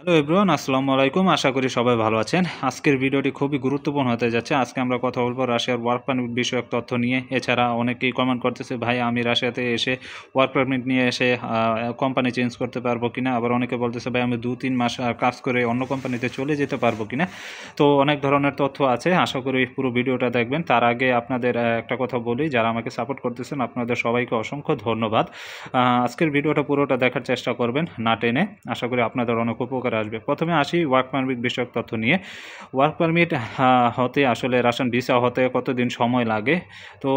Hello everyone, আসসালামু আলাইকুম। আশা করি সবাই ভালো আছেন। আজকের ভিডিওটি খুবই গুরুত্বপূর্ণ হতে যাচ্ছে। আজকে আমরা কথা বলবো রাশিয়ার ওয়ার্ক পারমিট বিষয়ক তথ্য নিয়ে। এছাড়া অনেকেই কমেন্ট করতেছে, ভাই আমি রাশিয়াতে এসে ওয়ার্ক পারমিট নিয়ে এসে কোম্পানি চেঞ্জ করতে পারবো কিনা। আবার অনেকে বলতেছে, ভাই আমি 2-3 মাস কাজ করে অন্য কোম্পানিতে চলে যেতে পারবো কিনা। তো অনেক ধরনের তথ্য আছে, আশা করি পুরো ভিডিওটা দেখবেন। তার আগে আপনাদের একটা কথা বলি, যারা আমাকে সাপোর্ট করতেছেন আপনাদের সবাইকে অসংখ্য ধন্যবাদ। আজকের ভিডিওটা পুরোটা দেখার চেষ্টা করবেন, না টেনে। আশা করি আপনাদের অনেক উপকার আসবে। প্রথমে আসি ওয়ার্ক পারমিট বিষয়ক তথ্য নিয়ে। ওয়ার্ক পারমিট হতে আসলে রাশিয়ান ভিসা হতে কতদিন সময় লাগে। তো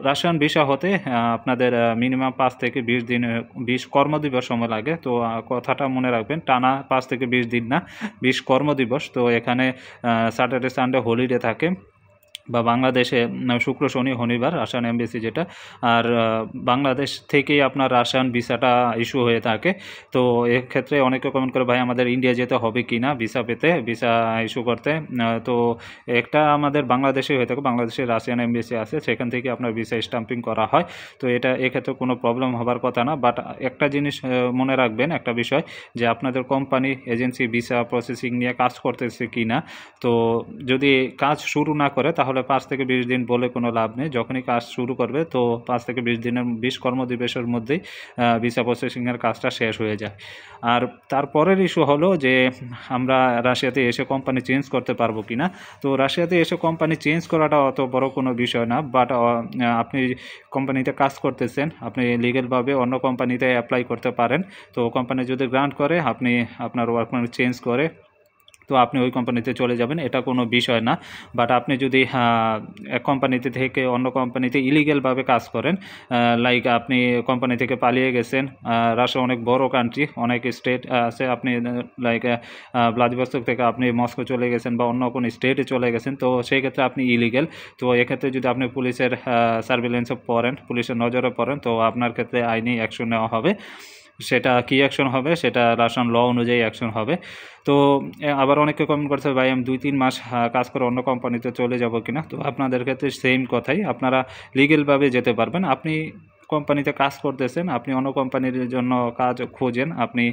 রাশিয়ান ভিসা হতে আপনাদের মিনিমাম 5 থেকে 20 দিন, 20 কর্মদিবস সময় লাগে। তো কথাটা মনে রাখবেন, টানা 5 থেকে 20 দিন না, 20 কর্মদিবস। তো এখানে স্যাটারডে সানডে হলিডে থাকে, বা বাংলাদেশে শুক্র শনি শনিবার রাশিয়ান এমবেসি যেটা। আর বাংলাদেশ থেকেই আপনার রাশিয়ান ভিসাটা ইস্যু হয়ে থাকে। তো এক্ষেত্রে অনেকে কমেন্ট করে, ভাই আমাদের ইন্ডিয়া যেতে হবে কি না ভিসা পেতে, ভিসা ইস্যু করতে। তো একটা আমাদের বাংলাদেশে হয়ে থাকে, বাংলাদেশে রাশিয়ান এমবেসি আছে, সেখান থেকে আপনার ভিসা স্টাম্পিং করা হয়। তো এটা এক্ষেত্রে কোনো প্রবলেম হবার কথা না। বাট একটা জিনিস মনে রাখবেন, একটা বিষয়, যে আপনাদের কোম্পানি এজেন্সি ভিসা প্রসেসিং নিয়ে কাজ করতেছে কি না। তো যদি কাজ শুরু না করে তাহলে 5 থেকে 20 দিন বলে কোনো লাভ নেই। যখনই কাজ শুরু করবে তো 5 থেকে 20 দিনের, 20 কর্মদিবসের মধ্যেই ভিসা প্রসেসিংয়ের কাজটা শেষ হয়ে যায়। আর তারপরের ইস্যু হলো যে আমরা রাশিয়াতে এসে কোম্পানি চেঞ্জ করতে পারবো কি না। তো রাশিয়াতে এসে কোম্পানি চেঞ্জ করাটা অত বড় কোনো বিষয় না। বাট আপনি কোম্পানিতে কাজ করতেছেন, আপনি লিগেলভাবে অন্য কোম্পানিতে অ্যাপ্লাই করতে পারেন। তো কোম্পানি যদি গ্রান্ট করে, আপনি আপনার ওয়ার্ক পারমিট চেঞ্জ করে তো আপনি ওই কোম্পানিতে চলে যাবেন, এটা কোনো বিষয় না। বাট আপনি যদি এক কোম্পানিতে থেকে অন্য কোম্পানিতে ইলিগেলভাবে কাজ করেন, লাইক আপনি কোম্পানি থেকে পালিয়ে গেছেন, রাশিয়া অনেক বড় কান্ট্রি, অনেক স্টেট আছে, আপনি লাইক ভ্লাদিভস্টক থেকে আপনি মস্কো চলে গেছেন বা অন্য কোনো স্টেটে চলে গেছেন, তো সেই ক্ষেত্রে আপনি ইলিগেল। তো এক্ষেত্রে যদি আপনি পুলিশের সার্ভিলেন্সে পড়েন, পুলিশের নজরে পড়েন, তো আপনার ক্ষেত্রে আইনি অ্যাকশন নেওয়া হবে। সেটা কী অ্যাকশন হবে, সেটা রাশিয়ান ল অনুযায়ী অ্যাকশন হবে। তো আবার অনেকে কমেন্ট করছে, ভাই আমি 2-3 মাস কাজ করে অন্য কোম্পানিতে চলে যাব কিনা। তো আপনাদের ক্ষেত্রে সেম কথাই, আপনারা লিগেলভাবে যেতে পারবেন। আপনি কোম্পানিতে কাজ করতেছেন, আপনি অন্য কোম্পানির জন্য কাজ খোঁজেন, আপনি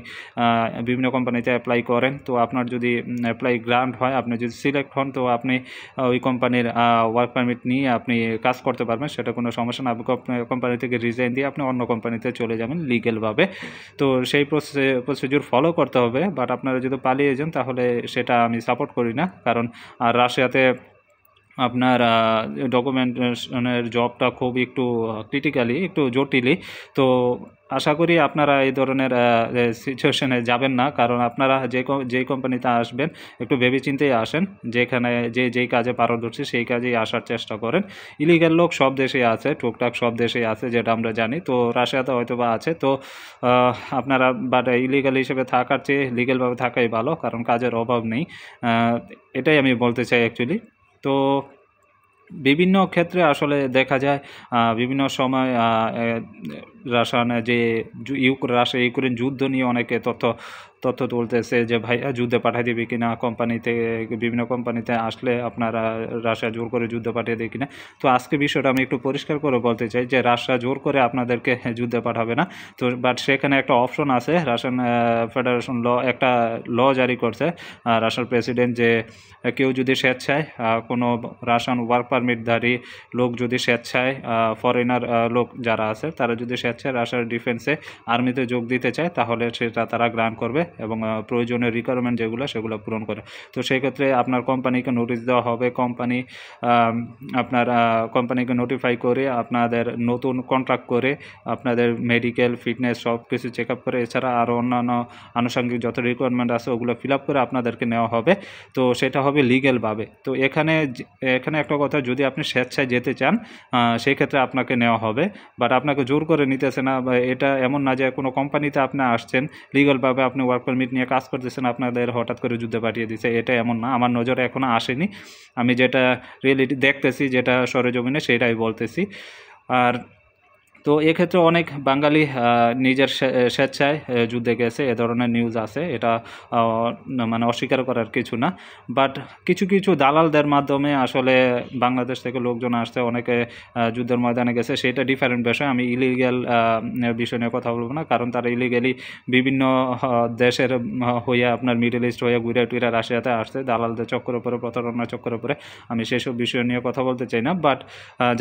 বিভিন্ন কোম্পানিতে অ্যাপ্লাই করেন। তো আপনার যদি অ্যাপ্লাই গ্রান্ট হয়, আপনি যদি সিলেক্ট হন, তো আপনি ওই কোম্পানির ওয়ার্ক পারমিট নিয়ে আপনি কাজ করতে পারবেন, সেটা কোনো সমস্যা না। আপনি কোম্পানি থেকে রিজাইন দিয়ে আপনি অন্য কোম্পানিতে চলে যাবেন লিগেলভাবে। তো সেই প্রসিডিউর ফলো করতে হবে। বাট আপনারা যদি পালিয়ে যান তাহলে সেটা আমি সাপোর্ট করি না। কারণ রাশিয়াতে আপনার ডকুমেন্টেশনের জবটা খুব একটু ক্রিটিক্যালি, একটু জটিলই। তো আশা করি আপনারা এই ধরনের সিচুয়েশনে যাবেন না। কারণ আপনারা যেই কোম্পানিতে আসবেন একটু ভেবেচিন্তেই আসেন, যেখানে যেই কাজে পারদর্শী সেই কাজেই আসার চেষ্টা করেন। ইলিগাল লোক সব দেশেই আছে, টুকটাক সব দেশেই আছে, যেটা আমরা জানি। তো রাশিয়াতে হয়তো বা আছে। তো আপনারা বাট ইলিগাল হিসেবে থাকার চেয়ে লিগেলভাবে থাকাই ভালো, কারণ কাজের অভাব নেই। এটাই আমি বলতে চাই অ্যাকচুয়ালি। তো বিভিন্ন ক্ষেত্রে আসলে দেখা যায় বিভিন্ন সময় রাশিয়ানে যে রাশিয়া ইউক্রেন যুদ্ধ নিয়ে অনেকে তথ্য তুলতেছে যে ভাইয়া যুদ্ধে পাঠিয়ে দেবে কিনা কোম্পানিতে, বিভিন্ন কোম্পানিতে আসলে আপনারা রাশিয়া জোর করে যুদ্ধে পাঠিয়ে দেবে কিনা। তো আজকে বিষয়টা আমি একটু পরিষ্কার করে বলতে চাই যে রাশিয়া জোর করে আপনাদেরকে যুদ্ধে পাঠাবে না। তো বাট সেখানে একটা অপশন আছে, রাশিয়ান ফেডারেশন একটা ল জারি করছে রাশিয়ার প্রেসিডেন্ট, যে কেউ যদি স্বেচ্ছায় কোনো রাশিয়ান ওয়ার্ক পারমিটধারী লোক যদি স্বেচ্ছায়, ফরেনার লোক যারা আছে তারা যদি স্বেচ্ছায় রাশিয়ার ডিফেন্সে আর্মিতে যোগ দিতে চায়, তাহলে সেটা তারা গ্রান্ট করবে এবং প্রয়োজনীয় রিকোয়ারমেন্ট যেগুলো সেগুলো পূরণ করে। তো সেই ক্ষেত্রে আপনার কোম্পানিকে নোটিশ দেওয়া হবে, আপনার কোম্পানিকে নোটিফাই করে আপনাদের নতুন কন্ট্রাক্ট করে আপনাদের মেডিকেল ফিটনেস সব কিছু চেক আপ করে, এছাড়া আরও অন্যান্য আনুষঙ্গিক যত রিকোয়ারমেন্ট আছে ওগুলো ফিল আপ করে আপনাদেরকে নেওয়া হবে। তো সেটা হবে লিগেলভাবে। তো এখানে একটা কথা, যদি আপনি স্বেচ্ছায় যেতে চান সেই ক্ষেত্রে আপনাকে নেওয়া হবে। বাট আপনাকে জোর করে নিতেছে না। বা এটা এমন না যে কোনো কোম্পানিতে আপনি আসছেন লিগেলভাবে, আপনি ওয়ার্ক পারমিট নিয়ে কাজ করতেছেন, আপনাদের হঠাৎ করে যুদ্ধে পাঠিয়ে দিচ্ছে, এটা এমন না। আমার নজরে এখনও আসেনি। আমি যেটা রিয়েলিটি দেখতেছি, যেটা সরেজমিনে, সেটাই বলতেছি। আর তো এক্ষেত্রে অনেক বাঙালি নিজের স্বেচ্ছায় যুদ্ধে গেছে, এ ধরনের নিউজ আছে, এটা মানে অস্বীকার করার কিছু না। বাট কিছু কিছু দালালদের মাধ্যমে আসলে বাংলাদেশ থেকে লোকজন আসছে, অনেকে যুদ্ধের ময়দানে গেছে, সেটা ডিফারেন্ট বিষয়। আমি ইলিগ্যাল বিষয় নিয়ে কথা বলবো না, কারণ তারা ইলিগ্যালি বিভিন্ন দেশের হইয়া আপনার মিডল ইস্ট হইয়া ঘুরে টুইরা রাশিয়াতে আসছে দালালদের চক্কর উপরে, প্রতারণার চক্কর উপরে। আমি সেসব বিষয় নিয়ে কথা বলতে চাই না। বাট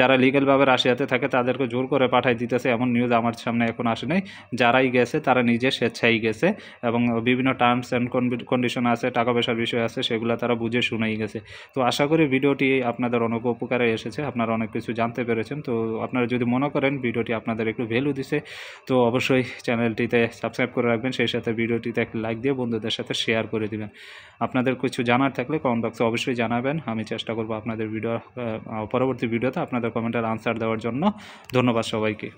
যারা লিগ্যালভাবে রাশিয়াতে থাকে তাদেরকে জোর করে পাঠাই দিতেছে এমন নিউজ আমার সামনে এখন আসে নাই। যারাই গেছে তারা নিজে স্বেচ্ছায় গেছে এবং বিভিন্ন টার্মস অ্যান্ড কন্ডিশন আছে, টাকা পয়সার বিষয় আছে, সেগুলো তারা বুঝে শুনেই গেছে। তো আশা করি ভিডিওটি আপনাদের অনেক উপকারে এসেছে, আপনারা অনেক কিছু জানতে পেরেছেন। তো আপনারা যদি মনে করেন ভিডিওটি আপনাদের একটু ভ্যালু দিছে, তো অবশ্যই চ্যানেলটিতে সাবস্ক্রাইব করে রাখবেন, সেই সাথে ভিডিওটিতে একটা লাইক দিয়ে বন্ধুদের সাথে শেয়ার করে দিবেন। আপনাদের কিছু জানার থাকলে কমেন্ট বক্সে অবশ্যই জানাবেন, আমি চেষ্টা করব আপনাদের পরবর্তী ভিডিওতে আপনাদের কমেন্টের আনসার দেওয়ার জন্য। ধন্যবাদ সবাইকে।